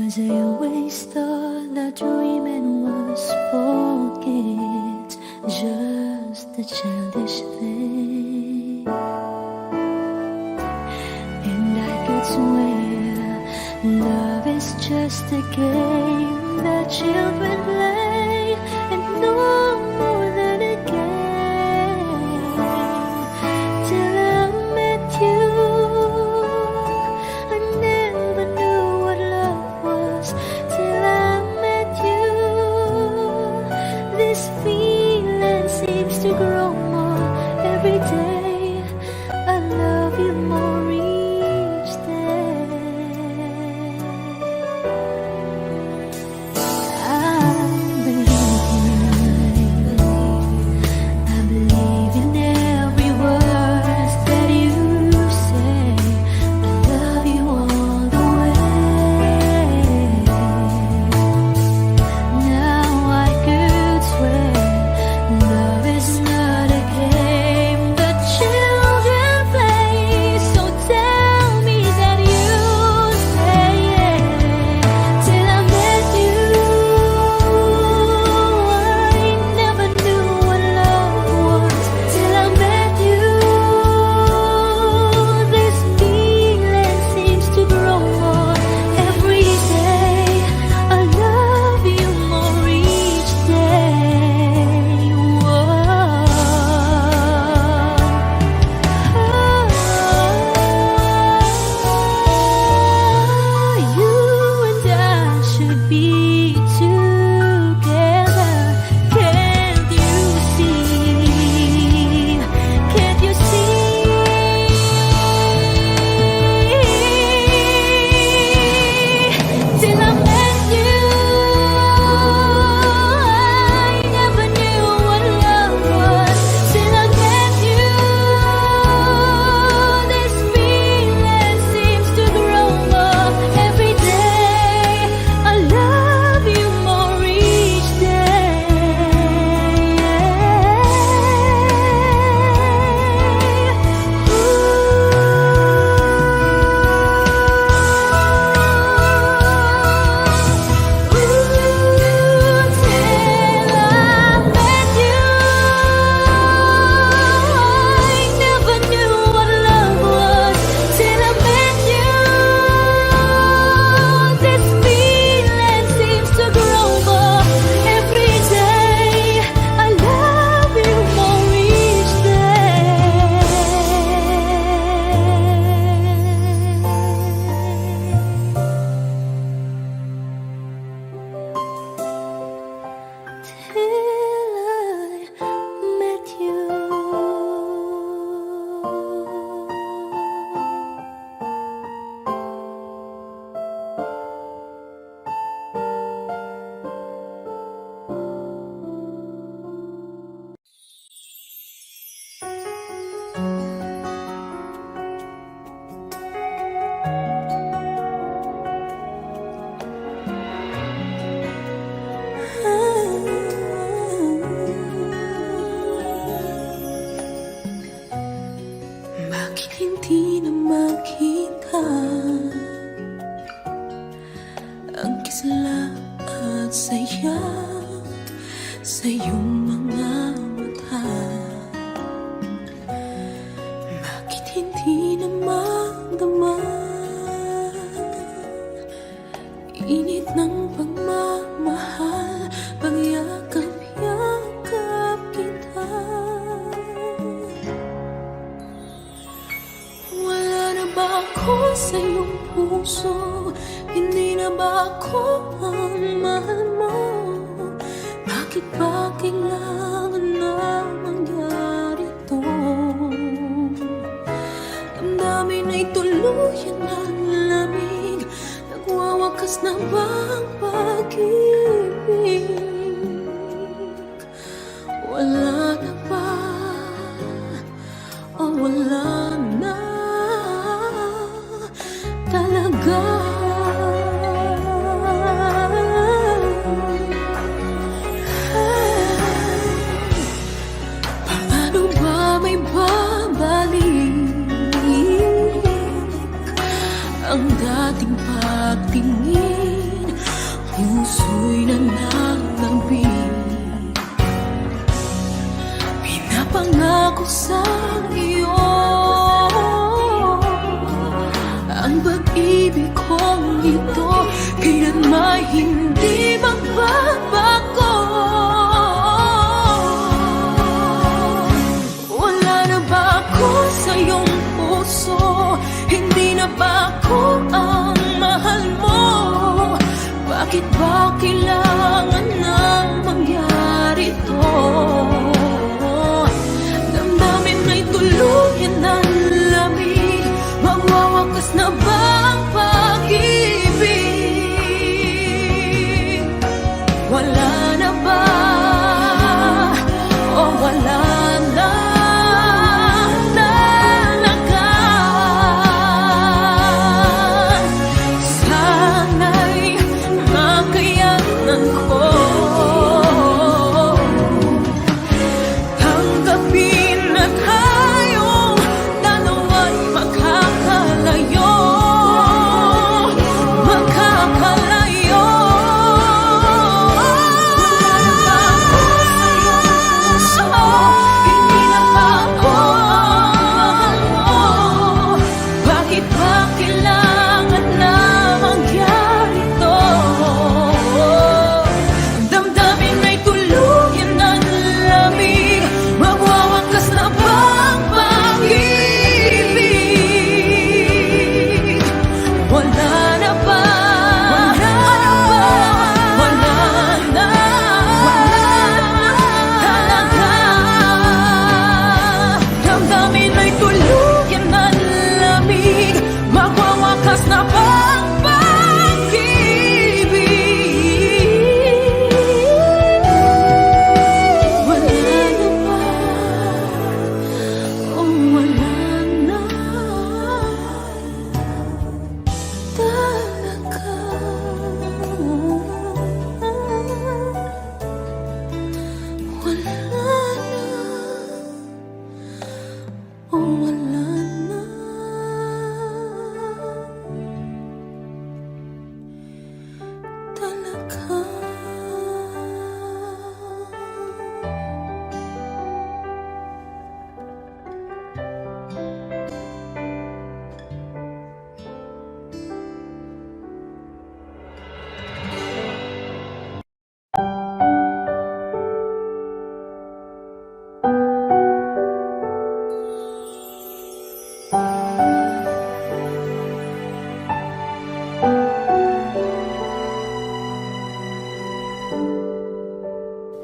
'Cause I always thought that dreaming was for kids, just a childish thing. And I could swear love is just a game that children play, and no more than a game. Till I met you, I never knew what love was. Till I met you, this feeling seems to grow more every day. I love you more each day. I believe in every word that you say. I love you all the way. Now I could swear love is not a game that children play. So tell me that you say yeah. Till I met you, I never knew what love was. Till I met you, this feeling seems to grow more every day. I love you more each day. You and I should be together. Can't you see? Can't you see? Till I met you, I never knew what love was. Till I met you, this feeling seems to grow more every day. I love you more each Bakit hindi na makita ang kisla at saya sa iyong mga mata? Bakit hindi na magdama init ng pagmamahal, pagyakap-yakap kita? Wala na ba ako sa iyong puso? Hindi na ba ako ang mahal mo? Bakit ba kailangan na mangyari to? Damdamin ay tuluyan ng lamig. Nagwawakas na ba ang pag-ibig? Wala na ba? O wala na talaga? Paano ba may babalik ang dating pagtingin pinananabik. Pinapangako sa iyo ang pag-ibig kong ito kailanman hindi magbabago. Wala na ba ako sa iyong puso? Hindi na ba ako ang mahal mo? Bakit ba kailangan nang mangyari to? Damdamin na'y tuluyan ng lamig. Magwawakas na ba ang pag-ibig? Wala na ba? O wala na talaga? Sana'y makayanan ko tanggapin na tayong dalawa'y makakalayo. Makakalayo. Hindi na ba ako mahal mo? Bakit ba kailangan na mangyari to? Damdamin na'y tuluyan ng lamig. Magwawakas na ba ang pag-ibig? Wala na ba? Wala na ba? Wala na talaga. Damdamin na'y tuluyan ng lamig. Magwawakas na ba ang pag-ibig? Wala na ba? O wala na talaga? Wala na. O wala na talaga.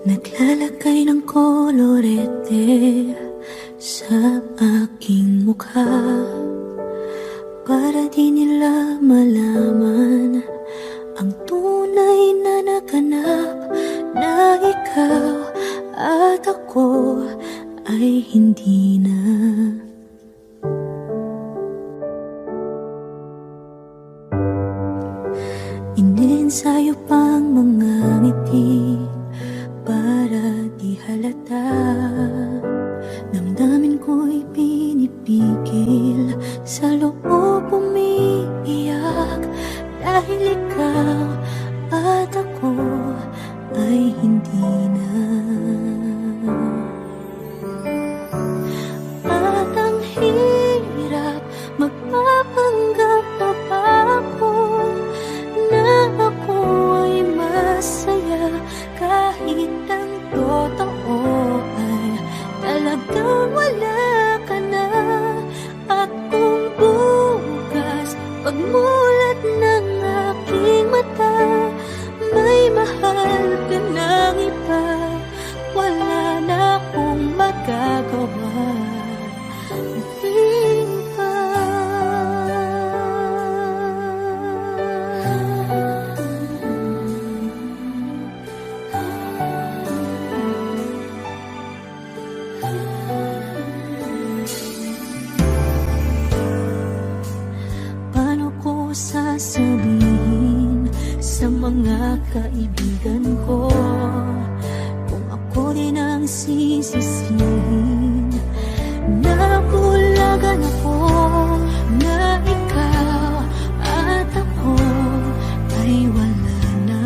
Naglalagay ng kolorete sa aking mukha para di nila malaman ang tunay na naganap, na ikaw at ako ay hindi na. Iniensayo pang mga ngiti para di halata. Damdamin ko'y pinipigil, sa loob umiiyak, dahil ikaw at ako ay hindi na. At ang hirap, magpapanggap na ba ako na ako ay masaya, kahit ang totoo ay talagang wala ka na. At kung bukas pagmulat ng aking mata, may mahal ka ng iba, wala na akong magagawa. Di ba? Paano ko sasabihin sa mga kaibigan ko kung ako din ang sisisihin? Nabulagan ako na ikaw at ako ay wala na.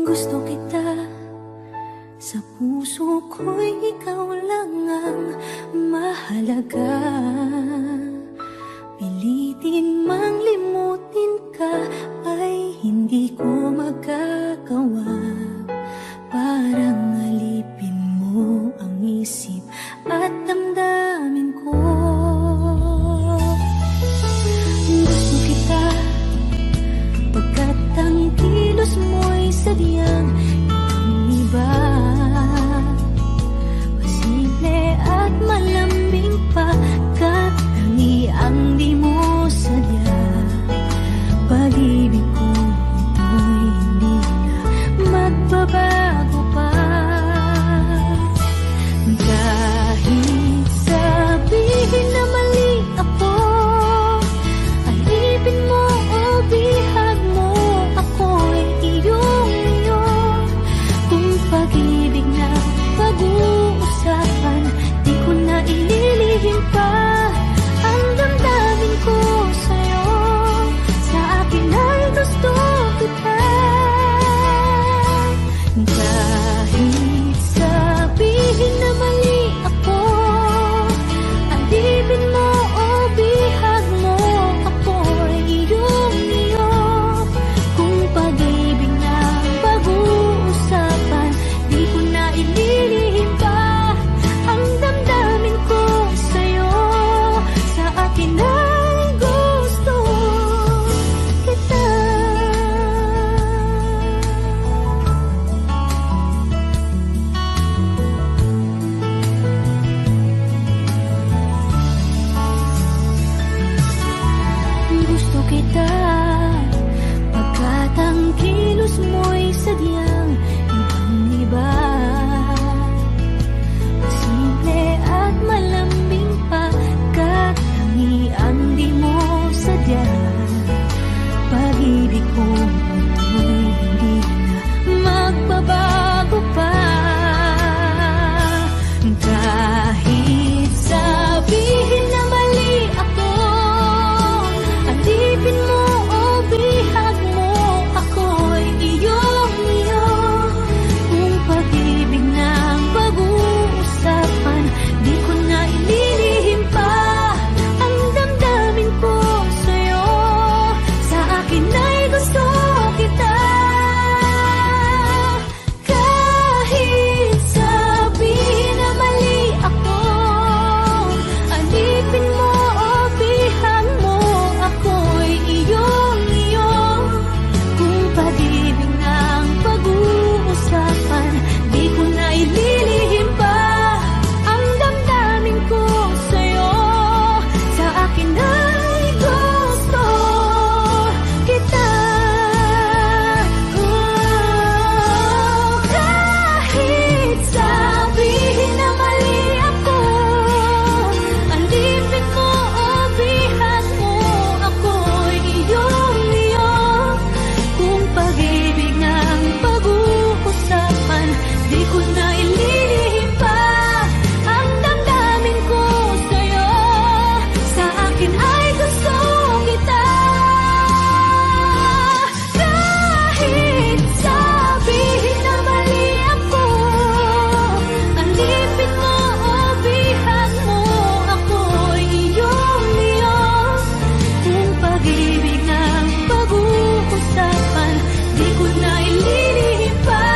Gusto kita, sa puso ko'y ikaw lang ang mahalaga. Pilitin mang limutin ka ay hindi ko magagawa. Parang alipin mo ang isip at damdamin ko. Gusto kita, pagkat ang kilos mo'y sadyang ibang iba. Pasimple at malambing pa, kat tangi ang di mo sadya. Pag-ibig ko ito'y hindi na magbabago pa. Kahit sabihin na mali ako, alipin mo o bihag mo, ako'y iyong-iyo. Kung pag-ibig na pag-uusapan, di ko na ililihim pa ang damdamin ko sa'yo. Sa akin ay gusto kita. Kahit sabihin na mali ako, alipin mo o bihag mo, ako'y iyong-iyo. Kung pag-ibig na pag-uusapan, di ko na ililihim pa ang damdamin ko sa'yo. Sa akin ay gusto kita. Gusto kita, pagkat ang kilos mo'y sadyang ibang-iba. Simple at malambing pa, kat tangi ang di mo sadya. Pag-ibig ko ito'y hindi na magbabago pa. Kahit sabihin na mali ako, alipin mo o bihag mo, ako'y iyong-iyo. Kung pag-ibig na pag-uusapan, di ko na ililihim pa ang damdamin ko sa'yo. Sa akin ay gusto kita. Kahit sabihin na mali ako, alipin mo o bihag mo, ako'y iyong-iyo. Kung pag-ibig ng pag-uusapan, di ko na ililihim pa ang damdamin ko sa'yo. Sa akin ay gusto kita. Kahit sabihin na mali ako, alipin mo o bihag mo, ako'y iyong-iyo. Kung pag-ibig ng pag-uusapan, di ko na ililihim pa ang damdamin ko sa'yo. Sa akin ay gusto kita. Kahit sabihin na mali ako, alipin mo o bihag mo, ako'y iyong-iyo. Kung pag-ibig ng pag-uusapan, di ko na ililihim pa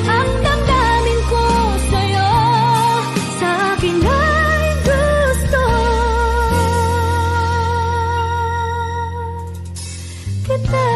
ang damdamin ko sa'yo. Sa akin ay gusto kita.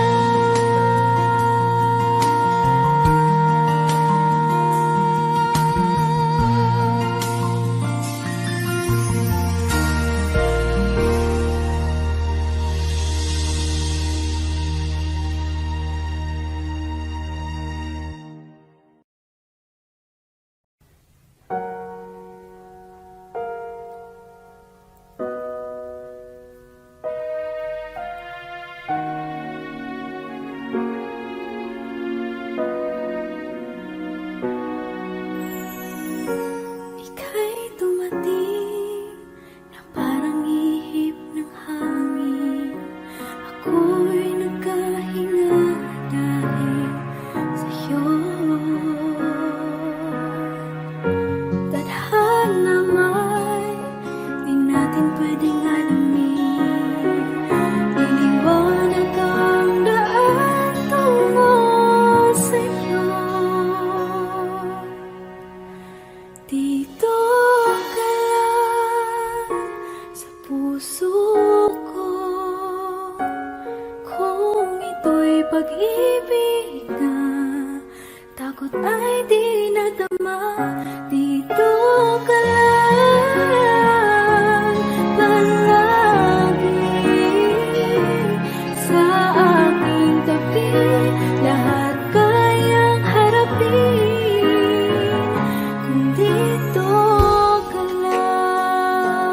pag-ibig na takot ay di nadama. Dito ka lang palagi sa aking tabi. Lahat kayang harapin kung dito ka lang.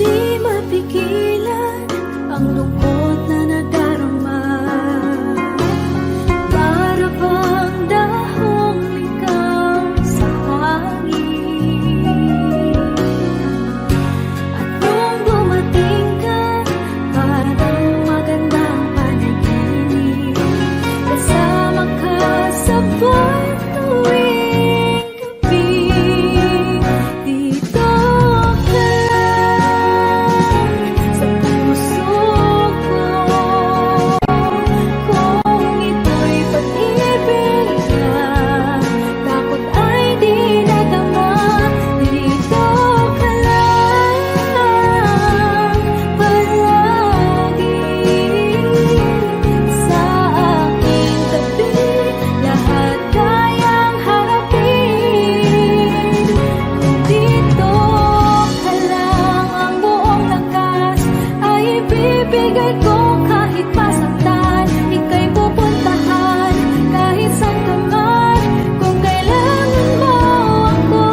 Di mapigilan ang lungkot na nadarama. Para bang dahong ikaw sa hangin. At nung dumating ka, parang magandang panaginip. Kasama ka sa buwan tuwing gabi. Dito ka lang sa puso ko. Kung ito'y pag-ibig na takot ay di nadama. Dito ka lang palagi sa aking tabi. Lahat kayang harapin kung dito ka lang. Ang buong lakas ay ibibigay ko kahit masaktan. Ika'y pupuntahan kahit saan ka man. Kung kailangan mo ako,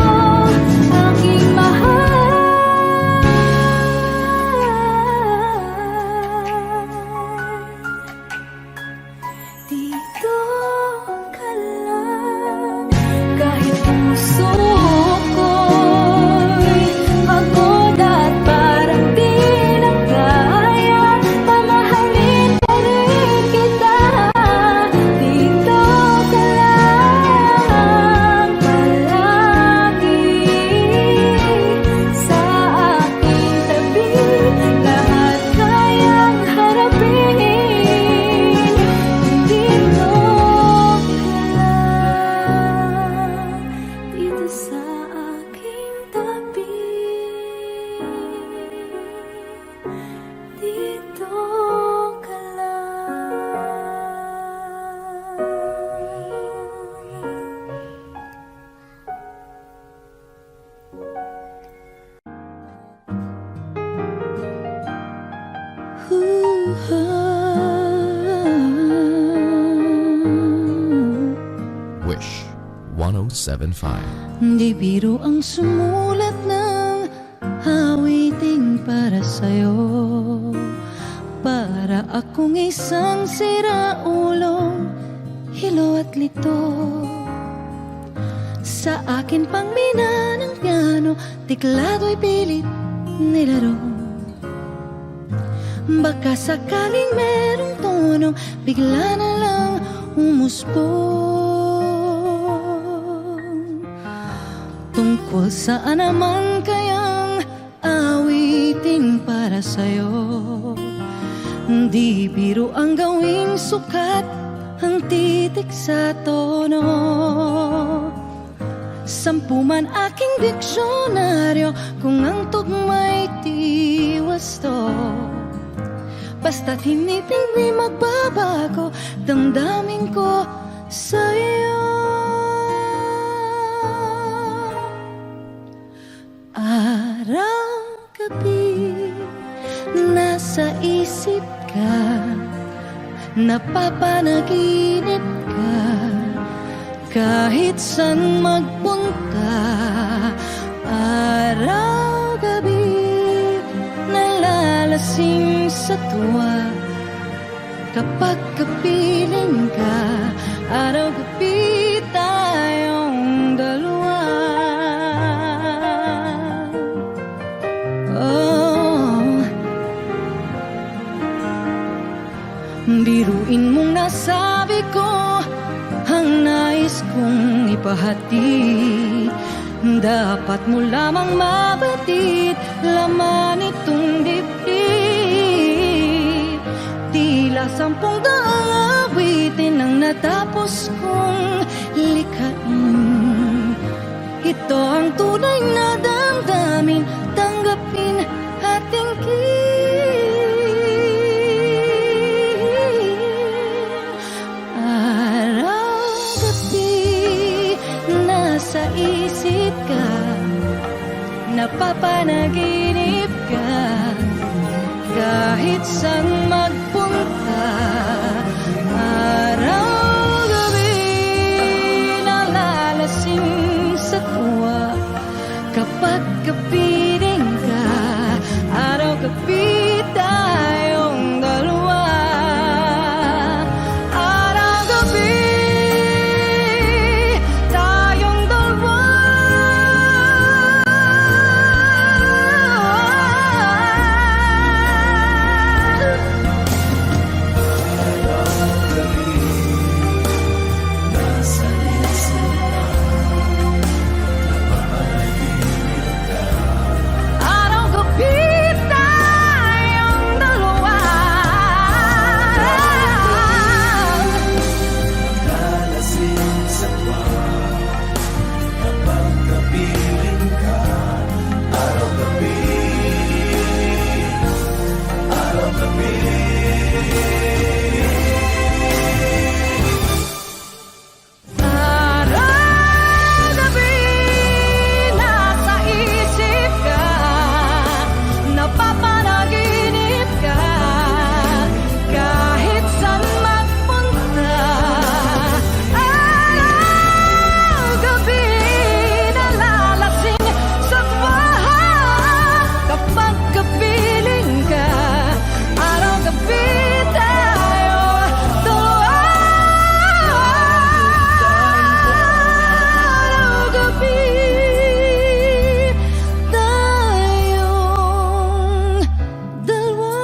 aking mahal. Dito ka lang. Kahit puso ko'y pagod at parang di na kaya, mamahalin pa rin kita. Dito ka lang palagi sa aking tabi. Lahat kayang harapin kung dito ka lang. Dito sa aking tabi. Dito ka lang. Wish 1075. Di biro ang sumulat ng awiting para sa'yo. Para akong isang siraulong hilo at lito. Sa akin pang mina ng piano, tiklado'y pilit nilaro. Baka sakaling merong tono, bigla na lang umusbong. Tungkol saan naman kayang awitin para sa'yo? Di biro ang gawing sukat ang titik sa tono. 10 man aking diksyonaryo kung ang tugma'y di wasto. Basta't hindi magbabago damdamin ko sa'yo. Araw-gabi nasa isip ka, napapanaginip ka. Kahit saan magpunta, araw-gabi nalalasing sa tuwa. Kapag kapiling ka, araw-gabi tayong dalawa. Oh, biruin mong nasabi ko ang nais kong ipahati. Dapat mo lamang mabatid laman itong dibdib. Tila 10 daang awitin ang natapos kong likhain. Ito ang tunay na damdamin, tanggapin at napapanaginip ka, kahit saan magpunta, araw-gabi nalalasing sa tuwa. Kapag kapiling ka, araw-gabi tayong dalawa. Araw-gabi tayong dalawa. Araw-gabi tayong dalawa. Araw-gabi nasa isip ka, napapanaginip ka, kahit saan magpunta. Araw-gabi nalalasing sa tuwa. Kapag kapiling ka, araw-gabi tayo dalawa. Araw-gabi tayong dalawa.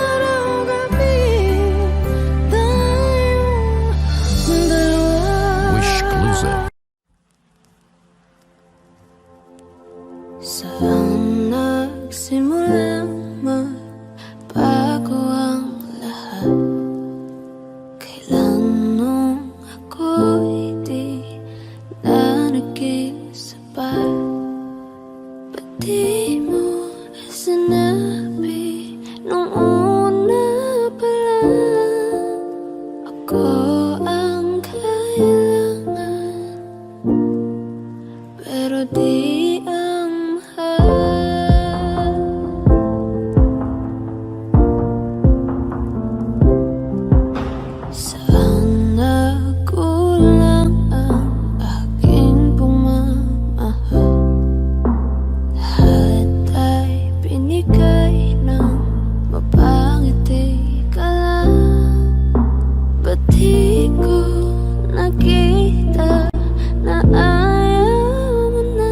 Araw-gabi tayong dalawa. Wish Exclusive. Saan nagsimulang magbago ang lahat? Kailan nung ako'y di na nag-iisipay? Ba't di mo sinabi nung una pa lang? Ako ang kailangan, pero di ang mahal. Saan nagkulang ang aking pagmamahal? Lahat ay binigay ng mapangiti ka lang. Ba't di ko nakita na ayaw mo na?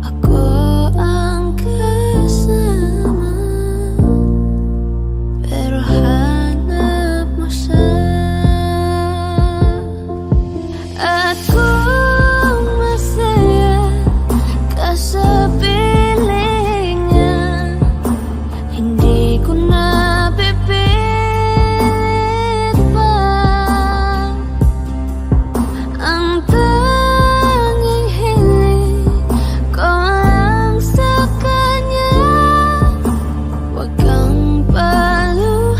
Ako ang kasama, pero hanap mo siya. At kung masaya ka sa piling niya, hindi ko na pipilit pa. Ang tanging hiling ko lang sa kanya, huwag kang paluhain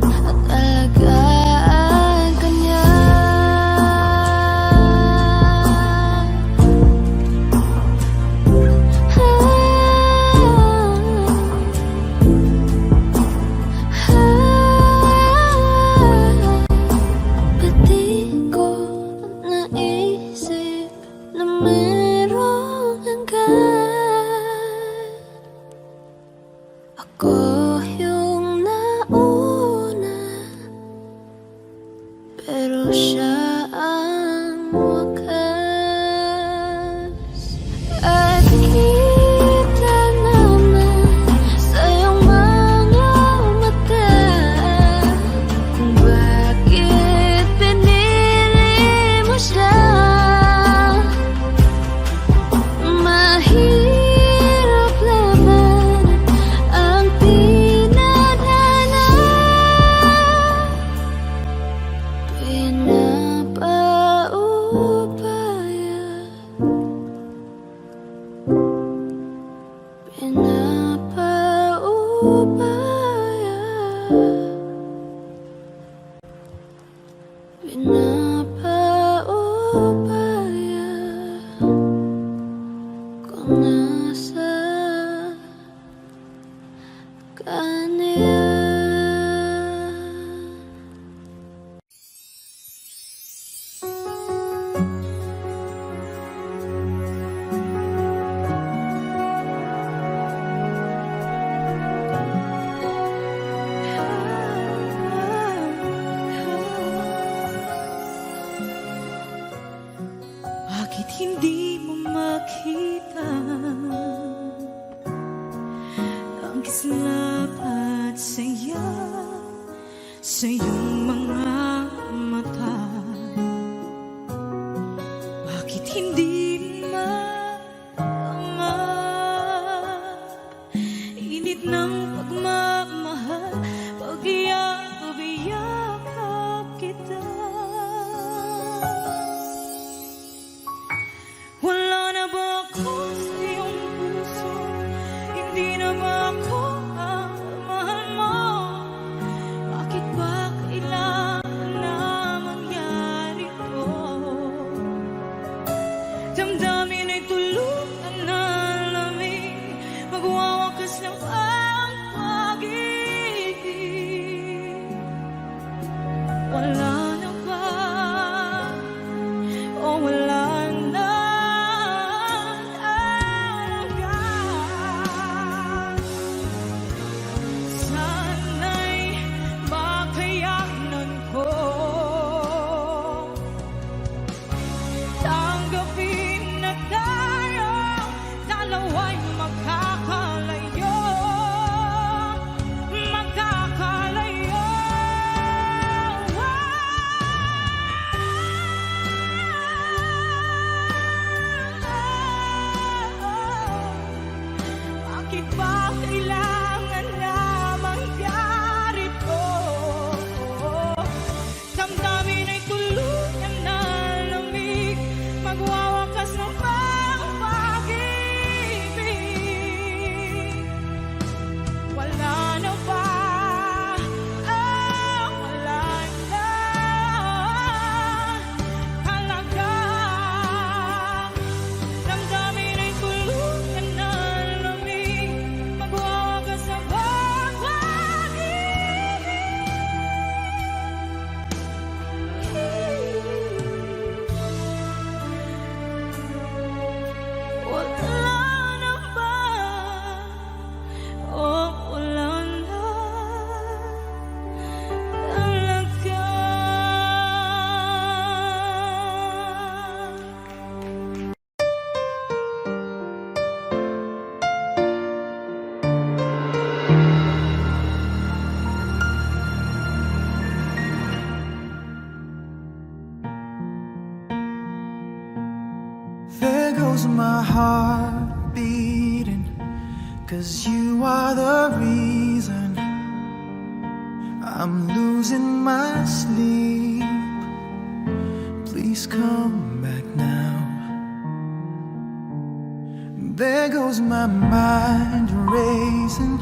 at alagaan ka niya. Ba't di ko naisip na merong hanggan? Ako yung nauna, pero siya ang wakas. At kita naman sa iyong mga mata kung bakit pinili mo siya. Mahirap laban ang pinadhana. Pinapaubaya ko na sa kanya. Bakit hindi mo makita ang kislap at saya sa iyong mga mata? Bakit hindi init ng pagmamahal pag iyakap kita? Wala na ba ako sa iyong puso? Hindi na ba ako ang mahal mo? Bakit ba kailangan na mangyari to? Damdamin ay tuluyan na lamig, magwawakas ng ang pag-ibig. Wala na ba? O wala na? Tanggapin na tayo, dalawa'y magkakalayo, magkakalayo. Bakit ba kailangan na mangyari to? Damdamin ay tuluyan na lamig, magwawakas ng pag-ibig. Wala na ba? Wala na talaga. Damdamin ay tuluyan na lamig, magwawakas ng wala na ba? O wala na talaga. There goes my heart beating, 'cause you are the reason I'm losing my sleep. Please come back now. There goes my mind racing,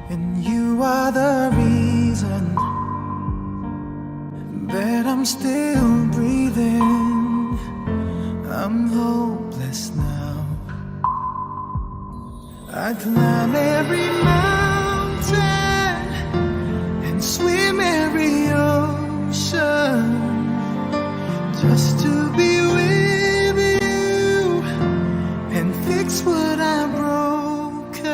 and you are the reason that I'm still breathing. I'm hopeless now. I climb every mountain and swim every ocean just to be with you and fix what I've broken.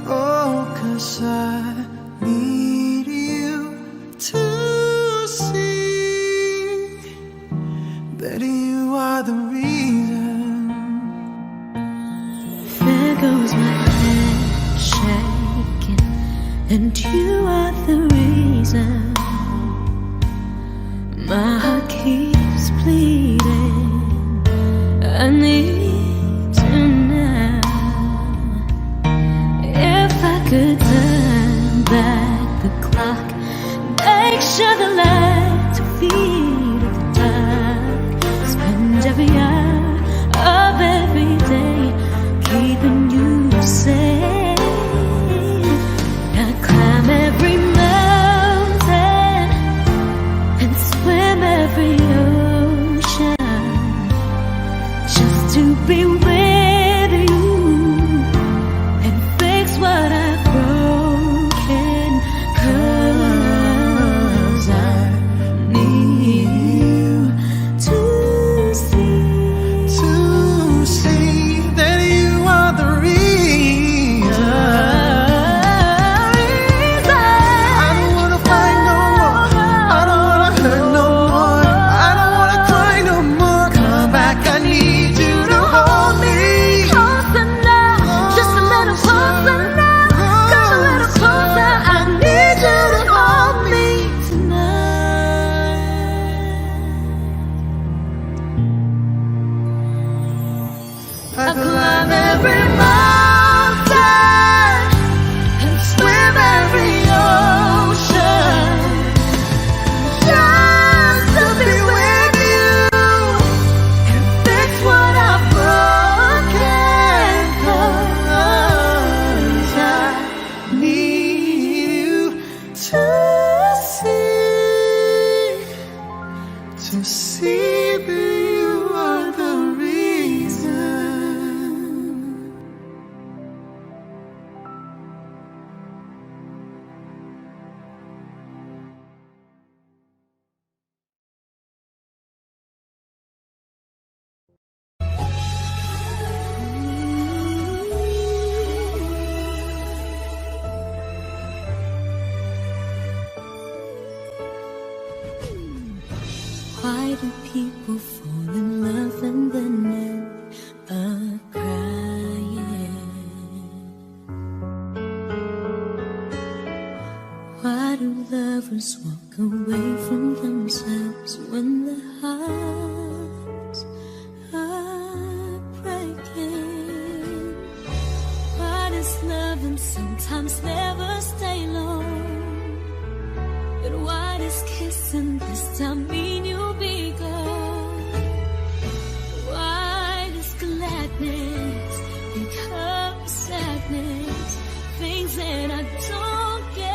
Oh, 'cause I need you to see that you are the reason. There goes my head shaking, and you are the reason. My heart keeps bleeding. I need you now. If I could turn back the clock, make sure the lights are feet of the dark. Spend every hour of every day keeping you safe. I climb every mountain do people fall in love and then end up crying? Why do lovers walk away from themselves when their hearts are breaking? Why does loving sometimes never stay long? But why does kissing this time mean you'll be gone? Why does gladness become sadness? Things that I don't get.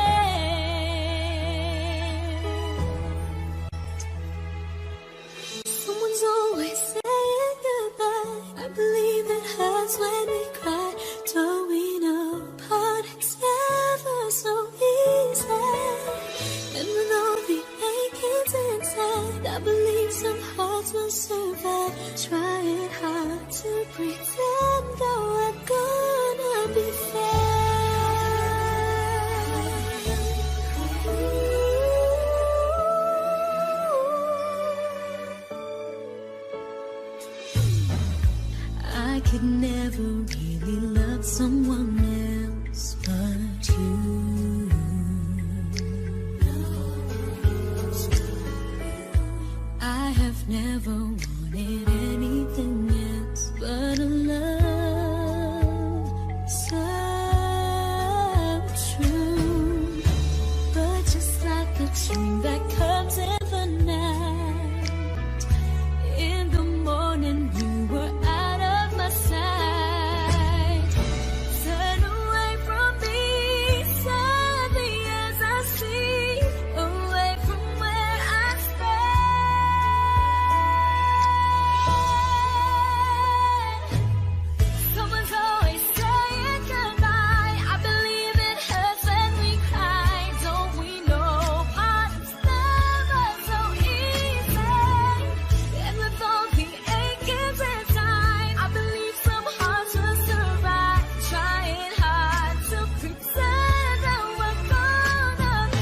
Someone's always saying goodbye. I believe it hurts when we cry. Don't we know part it's never so easy? And with all the achings inside, I believe some hearts will survive. Trying hard to pretend that we're gonna be I could never really love someone else but you. I have never wanted anything else but a love so true. But just like a dream that comes in the night, in the morning you were out of my sight. Turn away from me, sadly as I see, away from where I stand. Someone's always saying goodbye. I believe it hurts when we cry. Don't we know part it's never so easy? And with all the achings inside, I believe some hearts will survive. Trying hard to pretend that we're gonna be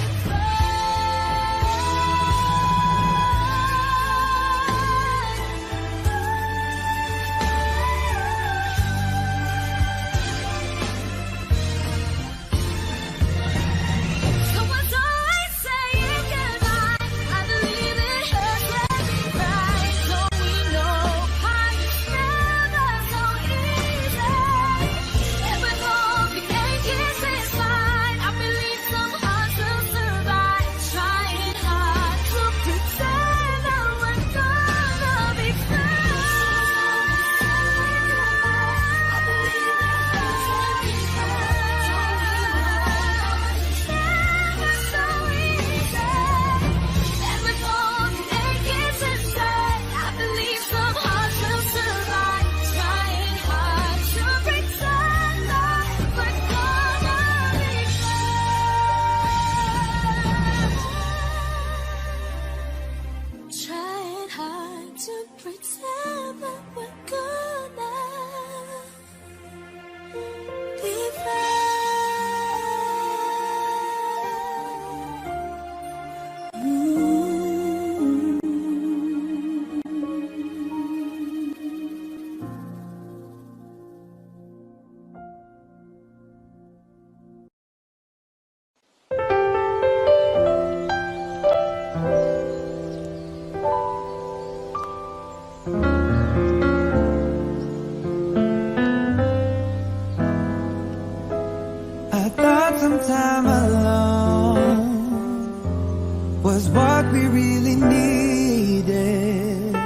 Someone's always saying goodbye. I believe it hurts when we cry. Don't we know part it's never so easy? And with all the achings inside, I believe some hearts will survive. Trying hard to pretend that we're gonna be I believe it hurts when we never so easy. And with all the achings inside, I believe some hearts will survive. Trying hard to pretend that we're gonna be Trying hard to pretend that we're gonna be I thought some time alone was what we really needed.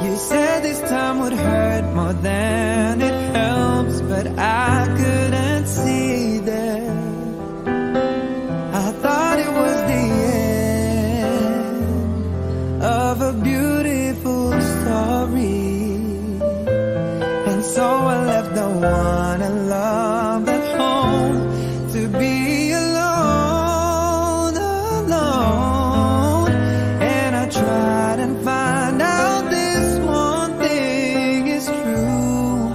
You said this time would hurt more than it helps, but I couldn't see that. I thought it was the end of a beautiful story, and so I left the one I loved at home to be alone, alone. And I tried and find out this one thing is true.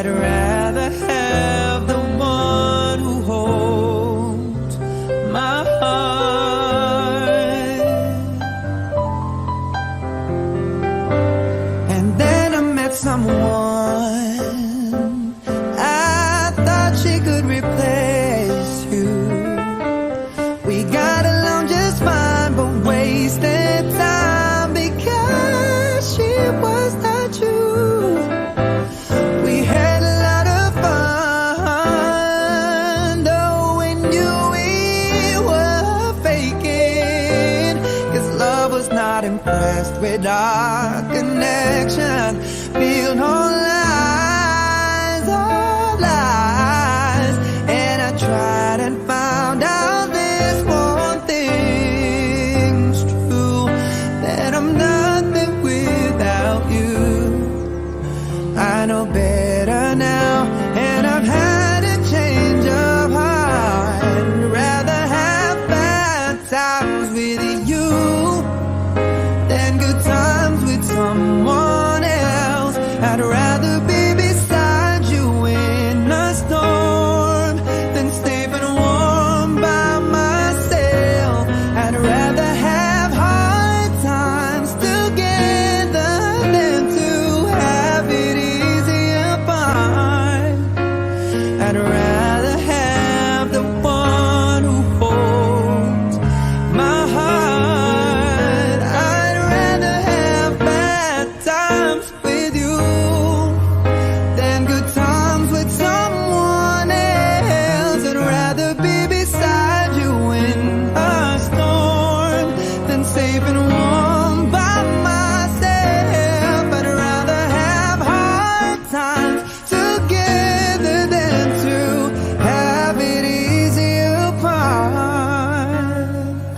I'd rather have the one who holds my heart. And then I met someone I thought she could replace you. We got along just fine, but wasted time because she was not you. We had a lot of fun, though we knew we were faking, 'cause love was not impressed with our connection. Built on lies, all lies, and I tried and found out this one thing's true, that I'm nothing without you. I know better now, and I've had a change of heart. I'd rather have bad times with you than good times with someone else. I'd rather be beside you in a storm than staying warm by myself. I'd rather have hard times together than to have it easy apart. I'd rather have the one who holds my heart. I'd rather have bad times with you than good times with someone else. I'd rather be beside you in a storm than safe and warm by myself. I'd rather have hard times together than to have it easy apart.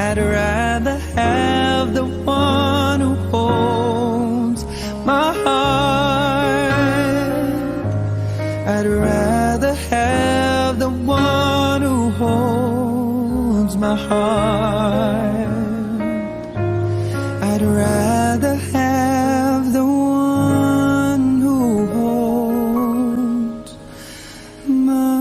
I'd rather have the one who holds my heart. I'd rather have the one who holds my heart. I'd rather have the one who holds my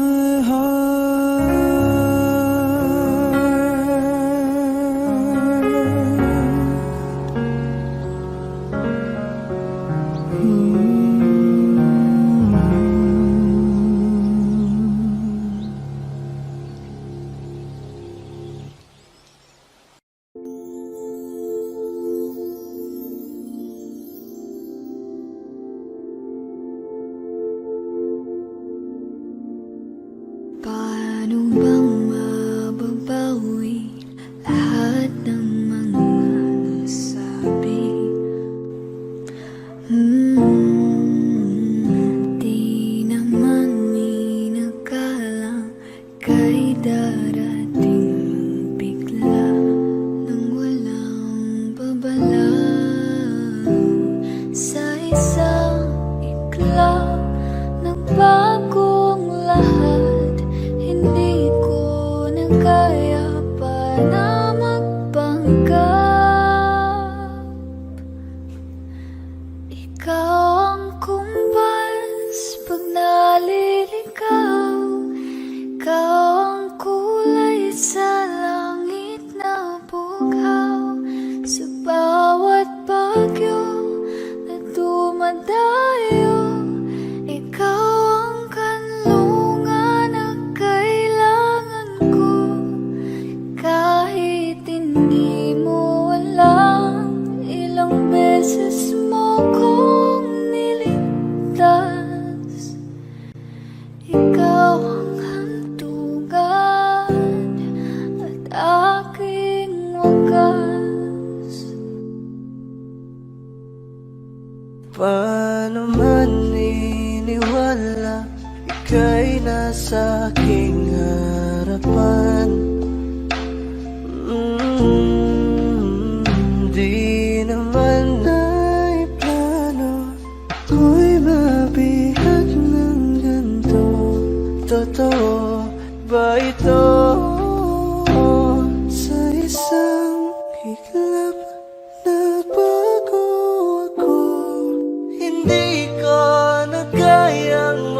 Paano bang mababawi lahat ng mga nasabi? Di naman minakalang kay darating bigla nang walang babala. Sa isang iglap nagbagong lahat. Hindi ko na kaya pa na magpanggap. Ikaw ang kumbas pag naliligaw. Ikaw ang kulay sa langit na bughaw. Sa bawat bagyo na dumadayo, ikaw ang kanlungan na kailangan ko. Kahit hindi mo alam, ilang beses mo kong niligtas. Ikaw ang hantungan at aking wagas. Paano man iniwala, ika'y nasa aking harapan. Di naman naiplano, ako'y mabihag ng ganito. Totoo ba ito? Sa isang iglap nagbago ako. Hindi ko na kayang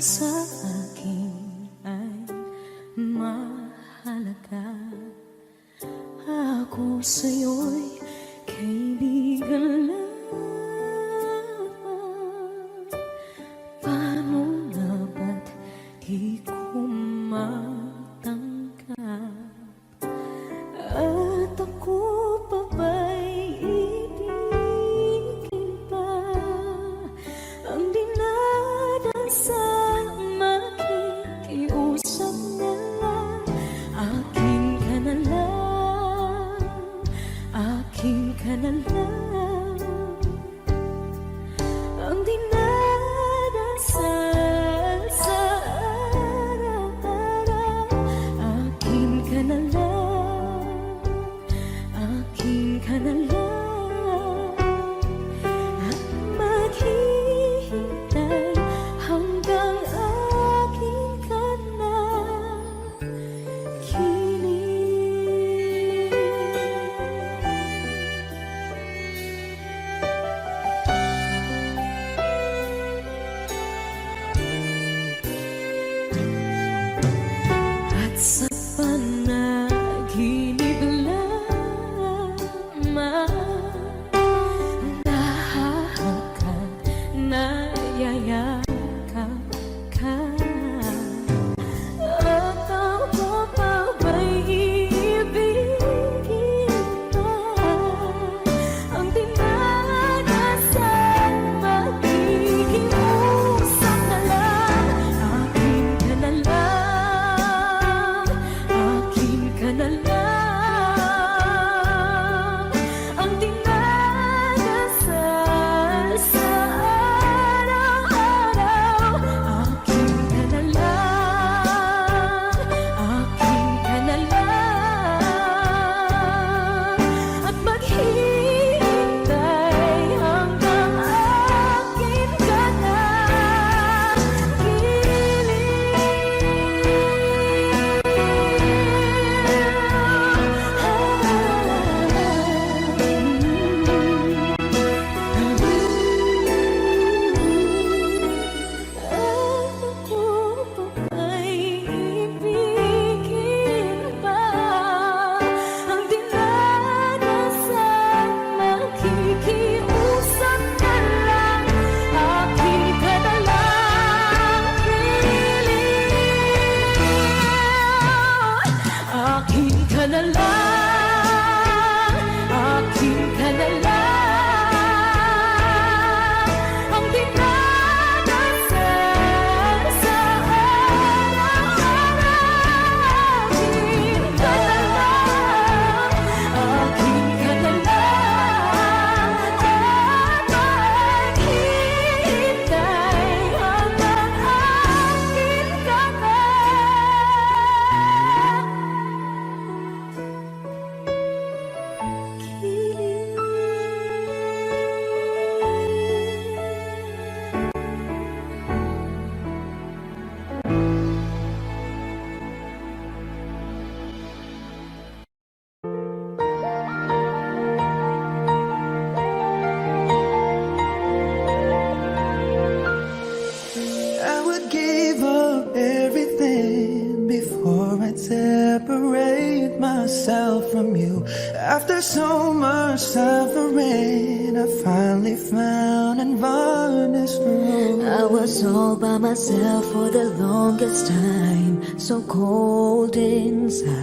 sa akin ay mahalaga. Ako sa'yo'y kaibigan lamang. Paano nga ba't di ko matanggap? At ako pa ba'y ibigin pa? Ang dinadasal makikiusap na lang. Akin ka na lang, akin ka na lang. Ang dinadasal sa araw-araw. Akin ka na lang, akin ka na lang. At maghihintay hanggang akin ka na kilig. At sa panaginip lamang nahahakan, nayayakap ka. At ako pa ba'y iibigin pa? Ang dinadasal makikiusap na lang. Akin ka na lang, akin ka na lang. Ang dinadasal sa araw-araw. Akin ka na lang, akin ka na lang. At maghihintay hanggang akin ka na Ako pa ba'y ibigin pa? Ang dinadasal makikiusap na lang. Akin ka na lang, piling. Akin ka na lang, akin ka na lang. Ang dinadasal sa araw-araw. Akin ka na lang, akin ka na lang. At maghihintay hanggang akin ka na I would give up everything before I'd separate myself from you. After so much suffering, I finally found and varnished the road. I was all by myself for the longest time, so cold inside,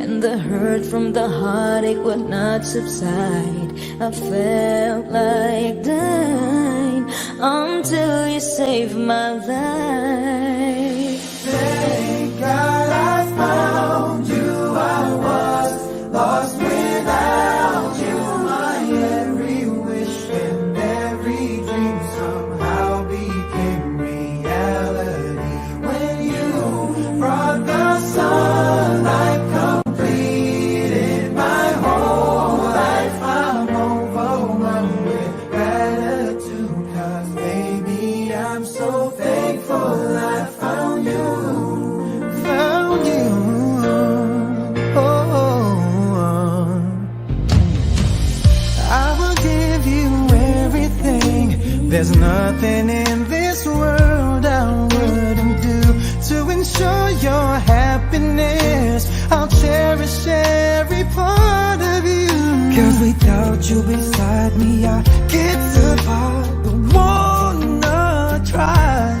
and the hurt from the heartache would not subside. I felt like dying until you saved my life. Thank God I found you. I was lost without you. My every wish and every dream somehow became reality. When you brought the sunlight, completed my whole life. I'm overwhelmed with gratitude, 'cause baby, I'm so thankful I found you. Found you. Oh, I will give you everything. There's nothing in this world you beside me, I get so hard, don't wanna try.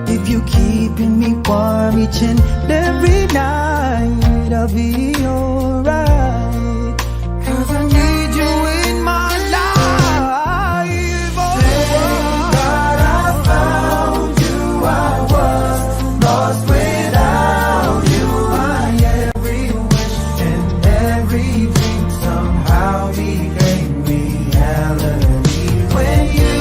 If you keeping me warm each and every night, I'll be alright. 'Cause I need you in my life. Oh, thank God I found you. I was lost without you. My every wish and every dream somehow became reality. When you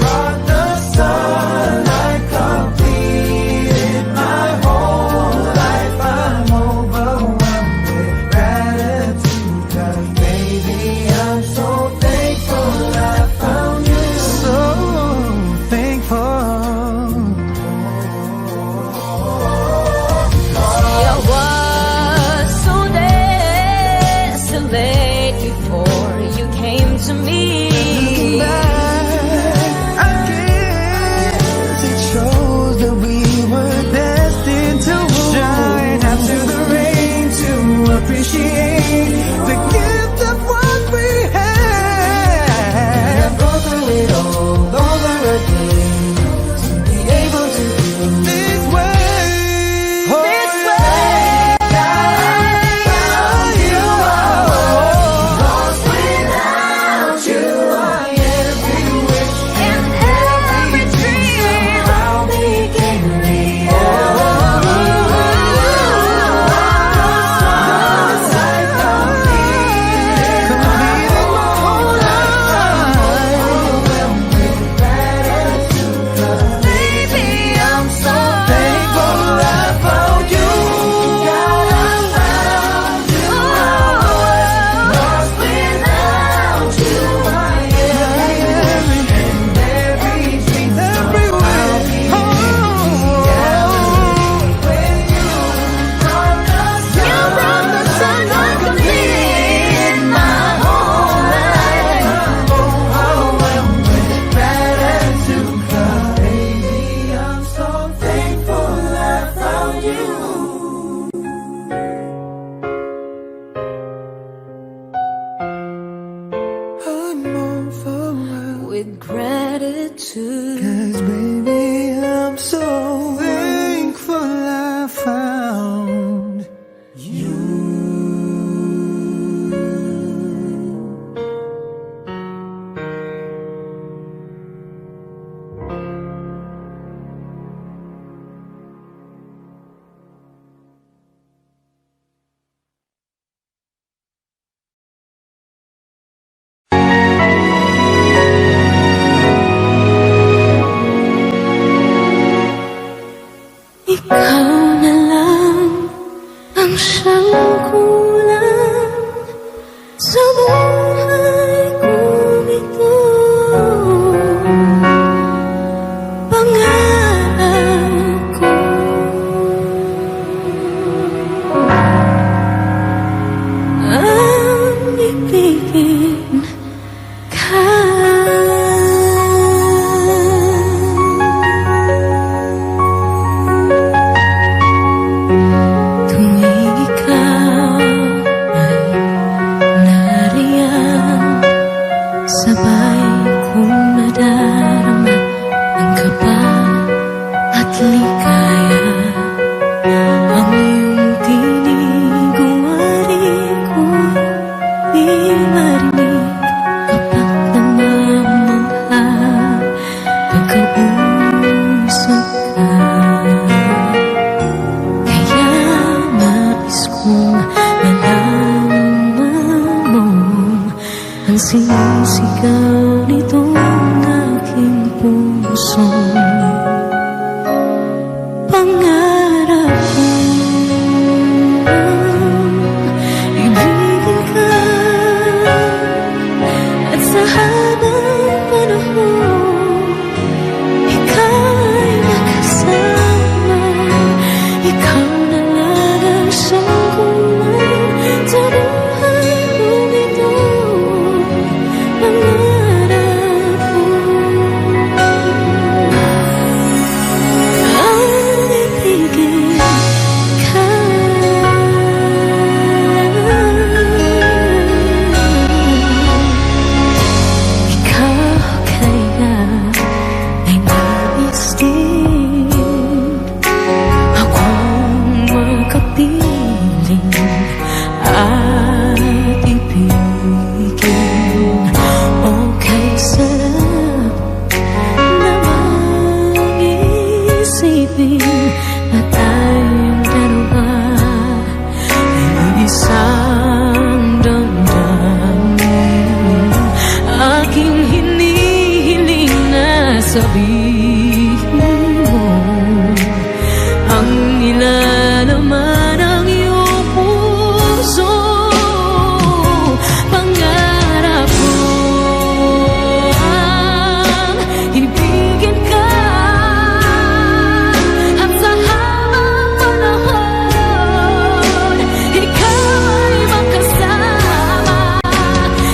brought the sunlight, completed my whole life. I'm overwhelmed with gratitude, 'cause baby, I'm so thankful I found you. So thankful. I was so desolate before you came to me. I guess it shows that we were destined to shine after the rain, to appreciate the gift of what we had. Go through it all over again, to be able to do this way. This way. You are lost without you. I every wish and every dream somehow became real. Baby, I'm so thankful I found you. Lost without you. I every and every dream somehow became reality. When you brought the sun, completed my whole life. I'm overwhelmed with gratitude, 'cause baby, I'm so thankful I found you. I'm overwhelmed With gratitude. 'cause baby, I'm so thankful I found you. Ikaw na lang ang siyang kulang sa buhay kong ito. Pangarap ko ang ibigin ka. Tuwing ikaw ay nariyan, sabay kong nadarama ang kaba at ligaya. Ang iyong tinig, wari ko di marinig kapag namamangha pagkausap ka. Kaya nais kong malaman mo ang sinisigaw nitong aking puso. Pangarap kong ibigin ka, at sa habang panahon ika'y makasama. Ikaw na lang ang siyang kulang sa buhay kong ito. Pangarap ko isipin na tayong dalawa ay isang damdamin. Aking hinihiling na sabihin mo ang nilalaman ng iyong puso. Pangarap ko ang ibigin ka at sa habang panahon ikaw ay makasama.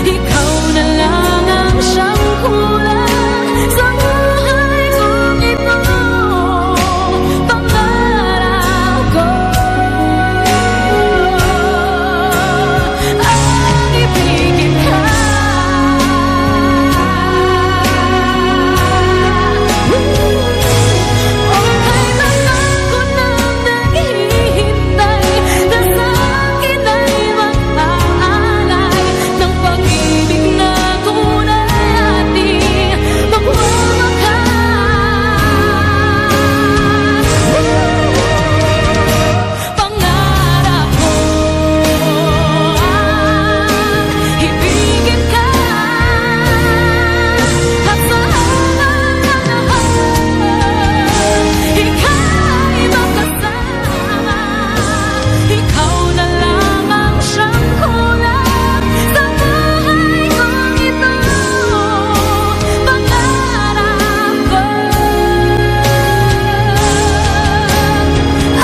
Ikaw na lang ang siyang kulang sa buhay kong ito. Pangarap ko ang ibigin ka. Okay lang ako nang naghihintay na sa akin ay mag-aalay ng pag-ibig na tunay at di magwawakas. Pangarap ko ang ibigin ka at sa habang panahon ikaw ay makasama. Ikaw na lang ang siyang kulang sa buhay kong ito. Pangarap ko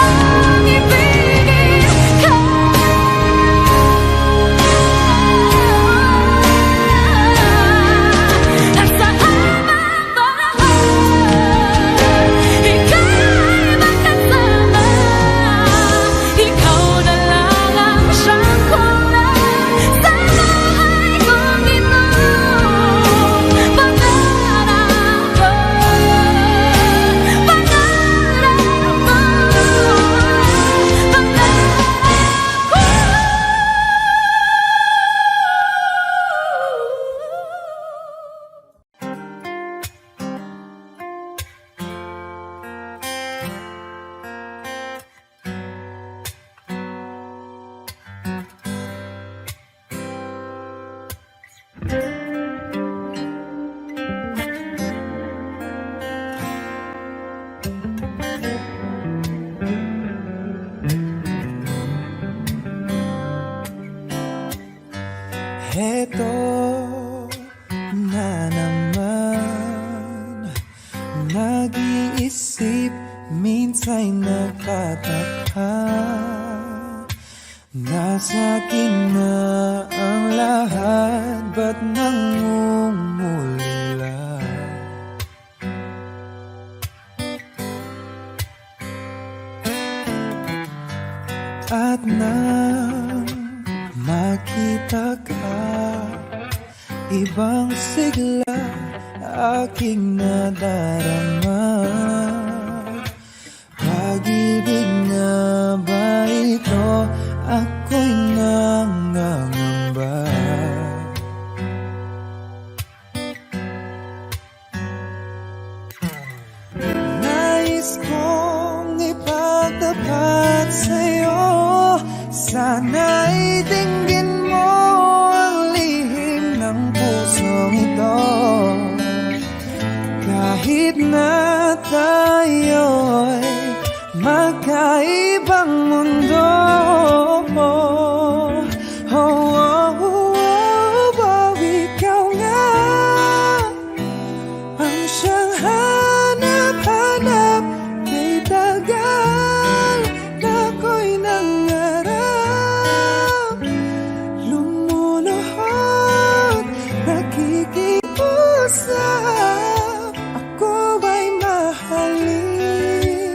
ang ibigin ka at sa habang panahon ikaw ay makasama. Ikaw na lang ang siyang kulang sa buhay kong ito. Pangarap ko, pangarap ko, Heto na naman, nag-iisip, minsan nagtataka. Nasa akin na ang lahat, ba't nangungulila? At nang makita ka, ibang sigla aking nadarama. Pag-ibig na ba ito? Ako'y nangangamba. Nais kong ipagtapat sa'yo, sana'y dinggin mo ang lihim ng pusong ito. Kahit na tayo'y magkaibang mundo, oh, oh, oh, oh, ikaw nga ang siyang hanap-hanap. Kay tagal na ako'y nangarap, lumuluhod, nakikiusap, ako ay mahalin.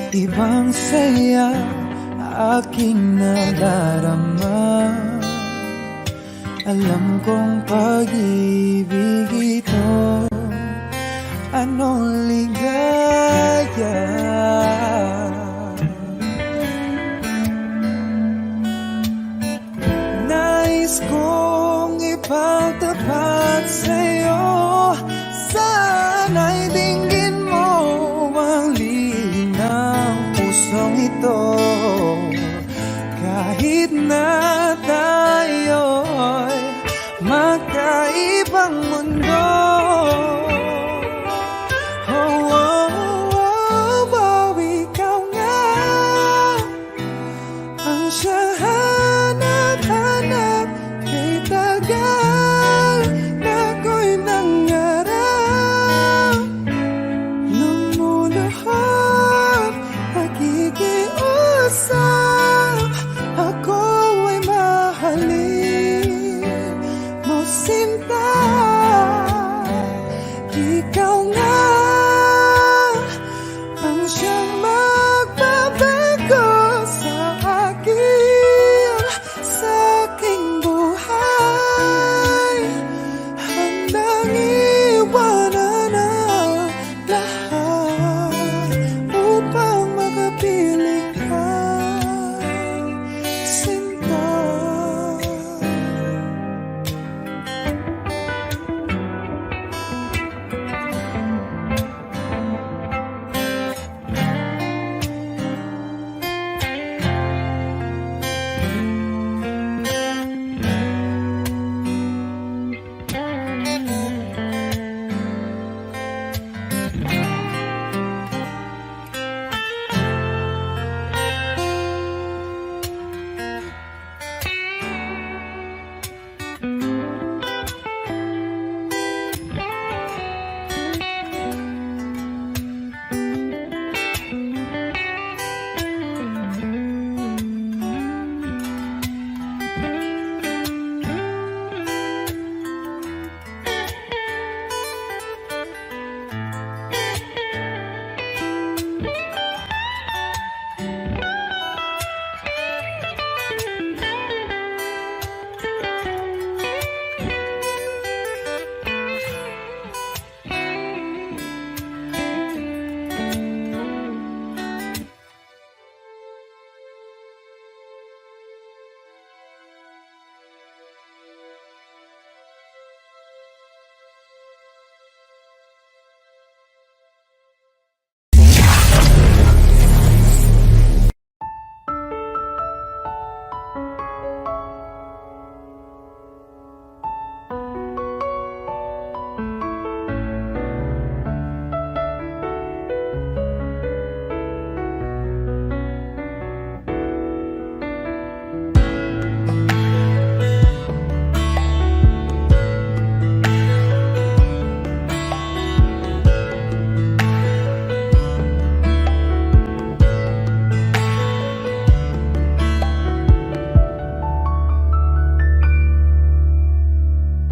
Ibang saya aking nadarama. Alam kong pag-ibig ito, anong ligaya. Nais kong ipagtapat sa'yo, sana'y dinggin mo ang lihim ng pusong ito. Kahit na tayo'y magkaibang mundo, ikaw nga ang siyang hanap-hanap. Kay tagal na ako'y nangarap, lumulahap, nakikiusap, ako ay mahalin mo sinta. Ikaw nga ang siyang magbabago sa aking buhay. Handang iwanan ang lahat upang makapiling ka, sinta.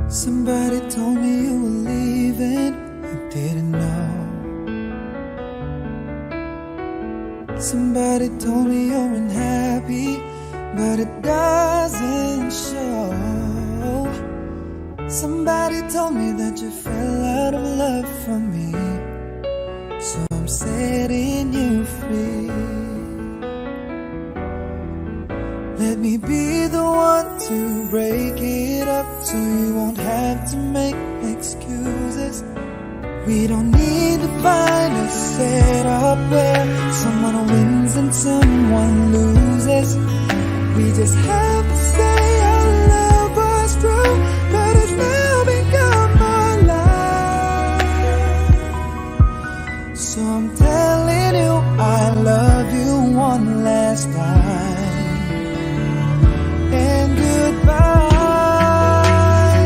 Somebody told me you were leaving, I didn't know. Somebody told me you're unhappy, but it doesn't show. Somebody told me that you fell out of love for me, so I'm setting you free. Let me be the one to break it up, so you won't have to make excuses. We don't need to find a setup where someone wins and someone loses. We just have to say our love was true, but it's now become our life. So I'm telling you I love you one last time. And goodbye,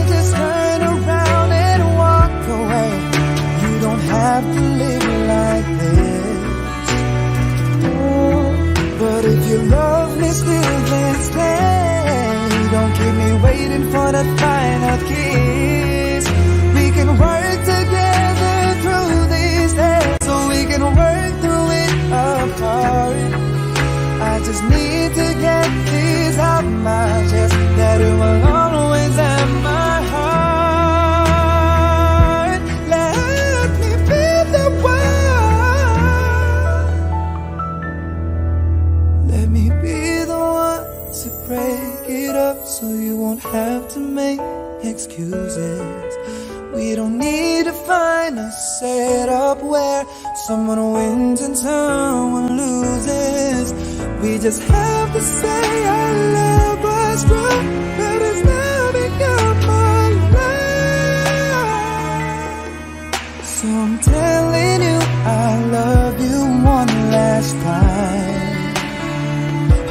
just turn around and walk away. You don't have to live like this. Oh, but if you love me still, then stay. just need to get these out my chest, that it will always have my heart. Let me be the one. Let me be the one to break it up so you won't have to make excuses. We don't need to find a setup where someone wins and someone loses. We just have to say our love was true, but it's now become my life. So I'm telling you I love you one last time.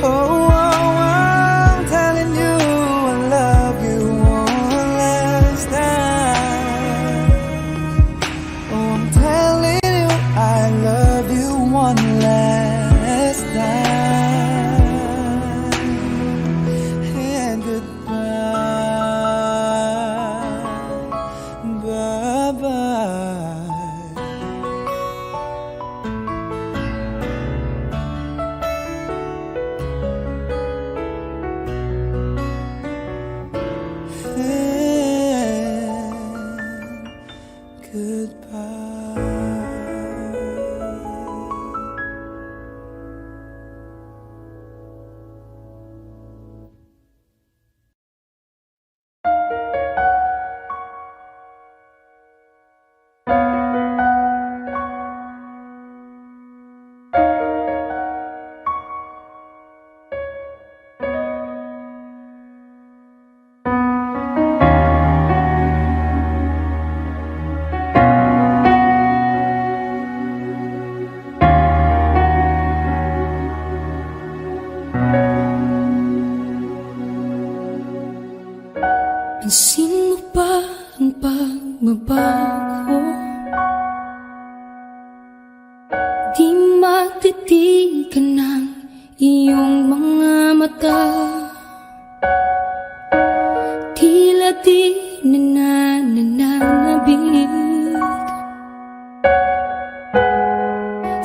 Oh, I'm telling you I love you one last time. Oh, I'm telling you I love you one last time. And goodbye, bye-bye. Pansin mo ba ang pagbabago? Di matitigan ng iyong mga mata. Tila di nananabig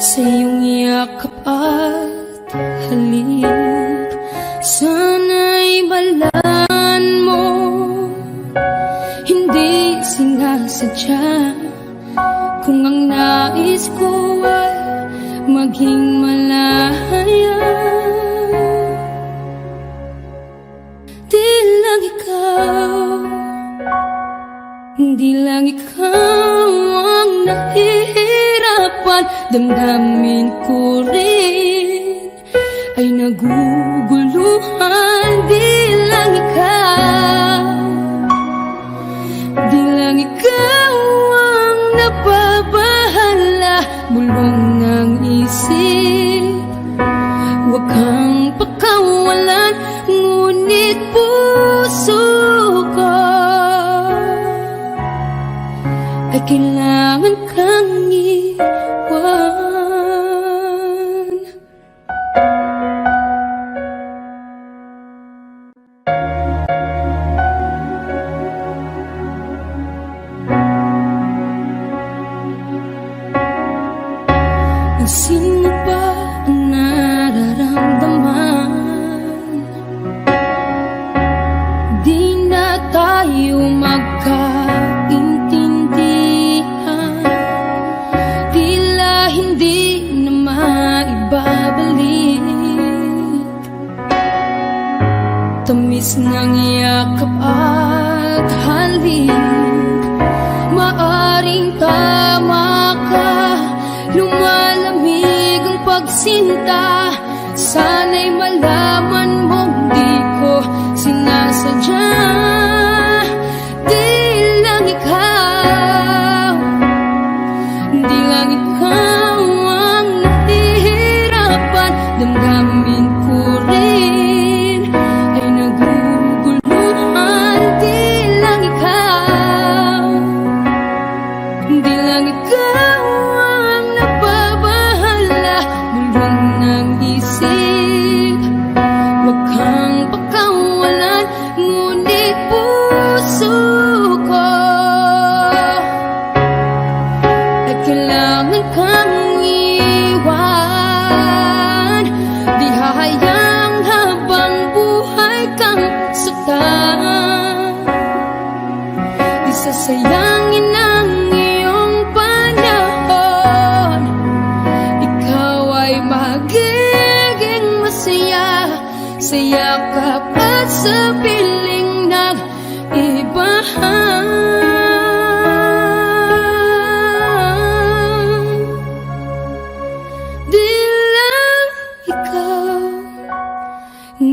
sa iyong yakap at halik. Sana'y balaan mo, hindi sinasadya. Kung ang nais ko ay maging malaya, di lang ikaw, di lang ikaw ang nahihirapan. Damdamin ko rin ay naguguluhan. Di lang ikaw, di lang ikaw ang nababahala. Bulong ng isip, huwag kang pakawalan, ngunit puso ko ay kailangan kang iwan. Pansin mo ba ang nararamdaman? Di na tayo magkaintindihan, tila hindi na maibabalik. Tamis ng yakap at halik, maaring tama ka. Lumalamig ang pagsinta, sana'y malaman mong di ko sinasadya. Di lang ikaw, di lang ikaw ang nahihirapan. Damdamin ko rin ay naguguluhan. Di lang ikaw, di lang ikaw ang nababahala. Bulong ng isip, huwag kang pakawalan, ngunit puso ko ay kailangan kang iwan. Di magiging masaya sa yakap at sa piling nag-ibahan.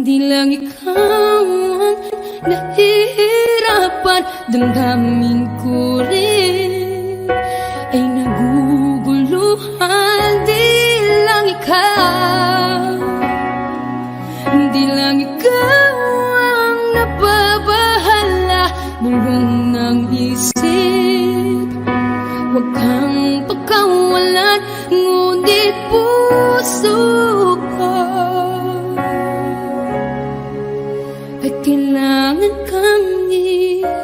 Di lang ikaw ang nahihirapan, damdamin ko rin ay naguguluhan. Di lang ikaw ang nababahala, bulong ng isip. Huwag kang pagkawalan, ngunit puso ko ay kailangan kang iwan.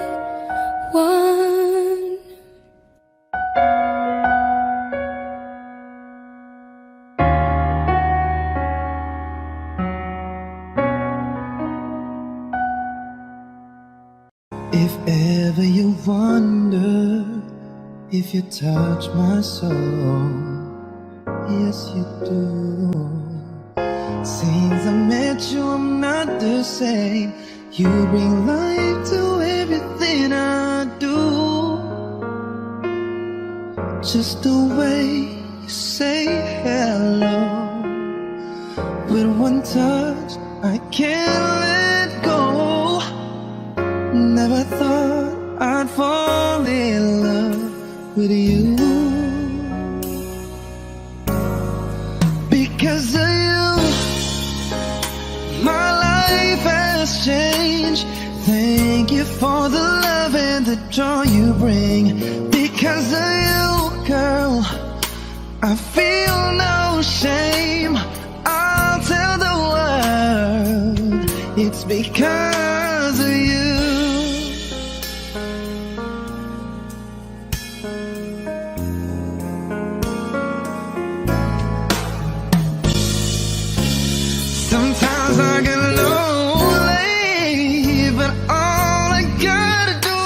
If ever you wonder if you touch my soul, yes you do. Since I met you, I'm not the same. You bring life to everything I do. Just the way you say hello, with one touch I can't let go. Never thought I'd fall in love with you. Because of you, my life has changed. Thank you for the love and the joy you bring. Because of you, girl, I feel no shame. I'll tell the world it's because of you. Sometimes I get lonely, but all I gotta do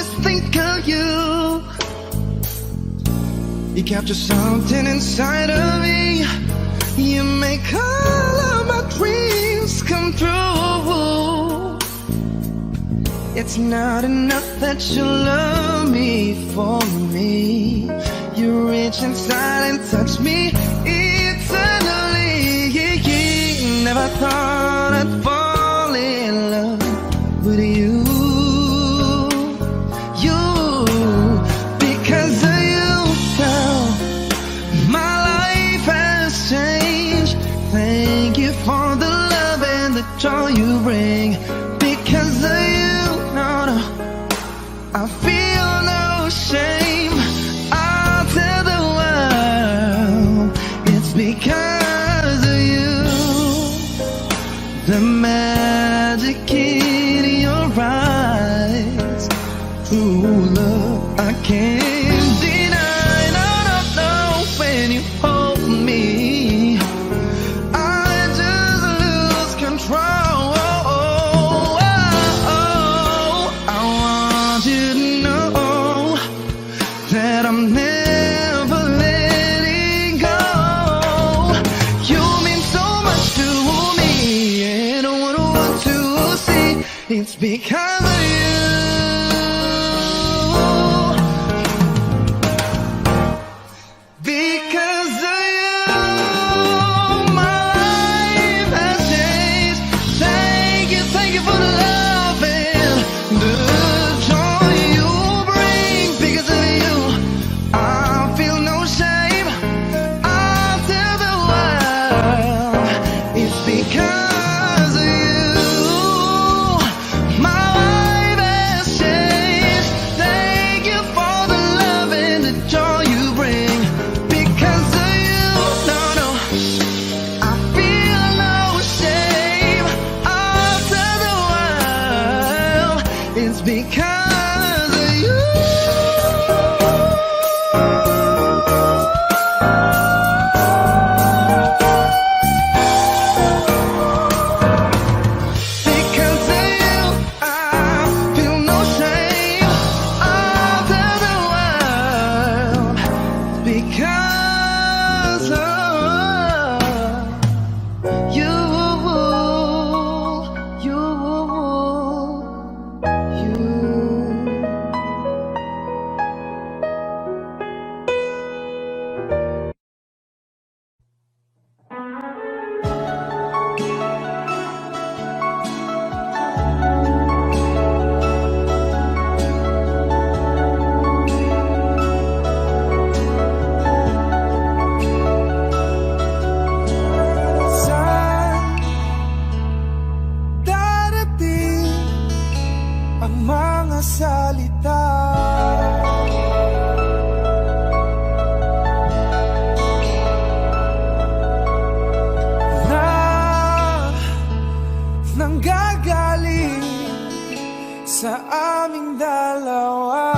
is think of you. You capture something inside of me. You make all of my dreams come true. It's not enough that you love me for me. You reach inside and touch me eternally. Never thought I'd fall in love with you. Because of you, girl, my life has changed. Thank you for the love and the joy you bring. Because of you, no, I feel no shame. I'll tell the world it's because of you. The magic in your eyes, true love I can't deny. No, no, no, when you hold me, I just lose control. I want you to know that I'm never letting go. You mean so much to me. It's because of you. Because of you, my life has changed. Thank you for the love and the joy you bring. Because of you, I feel no shame. I'll tell the world it's because of you. My life sa aming dalawa.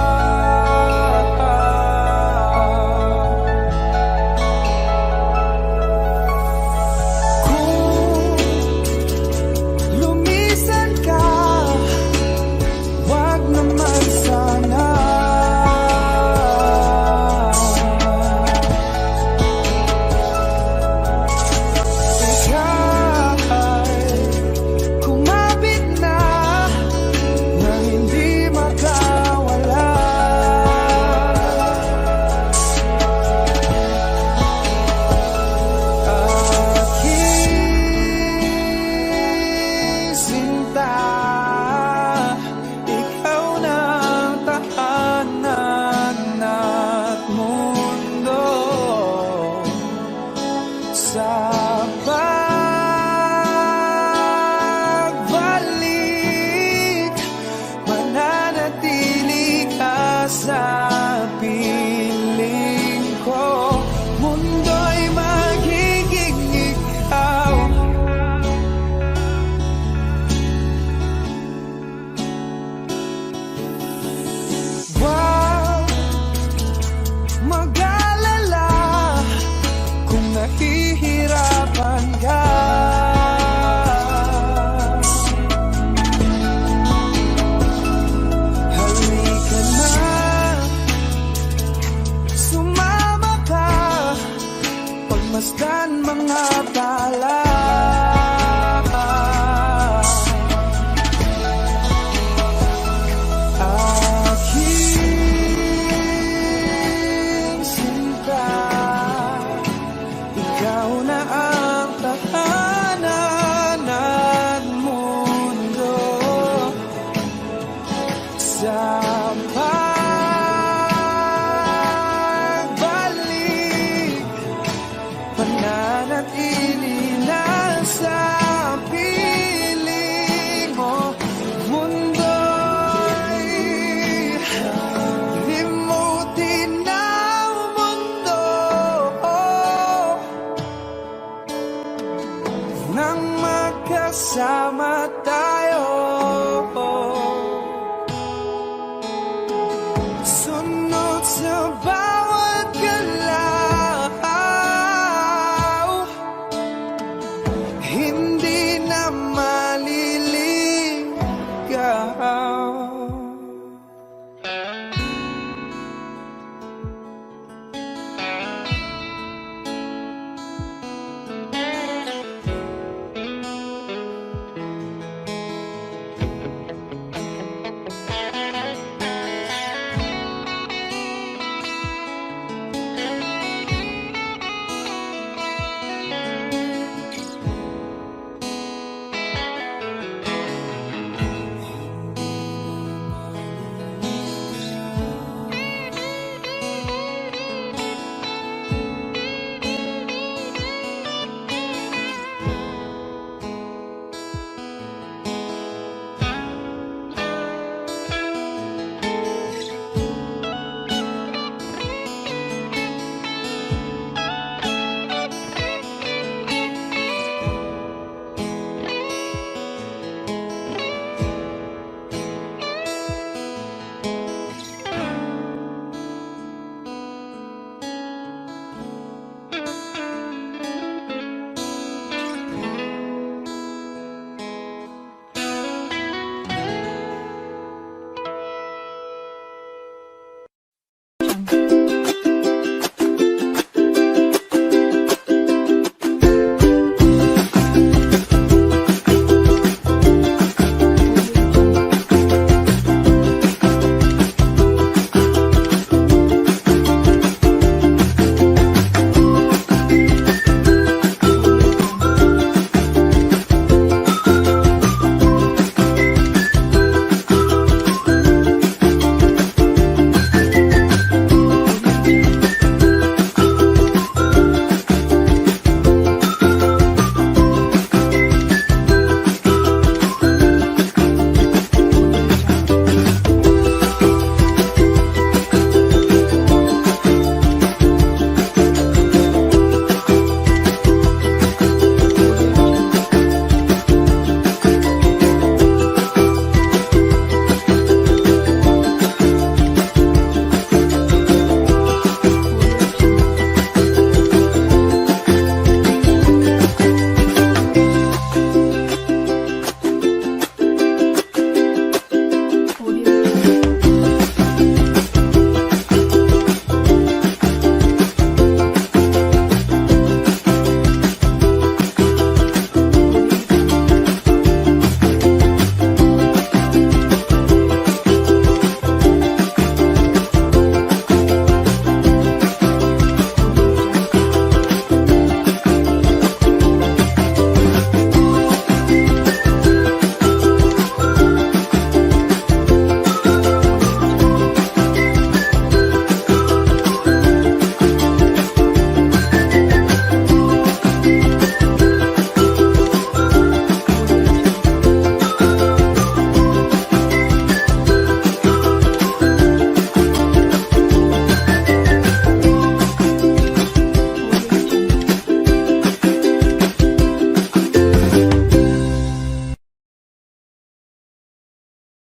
Kung lumisan ka, wag naman sana. Sa pagbalik, mananatili ka sa piling ko. Mundo'y magiging ikaw. Wag mag-alala kung nahihirapan ka. Halika na, sumama ka, pagmasdan mga tala. Aking sinta, ikaw na ang tahanan at mundo. Sa pagbalik, mananatili na sa piling mo. Mundo'y limutin ng mundo nang magkasama tayo.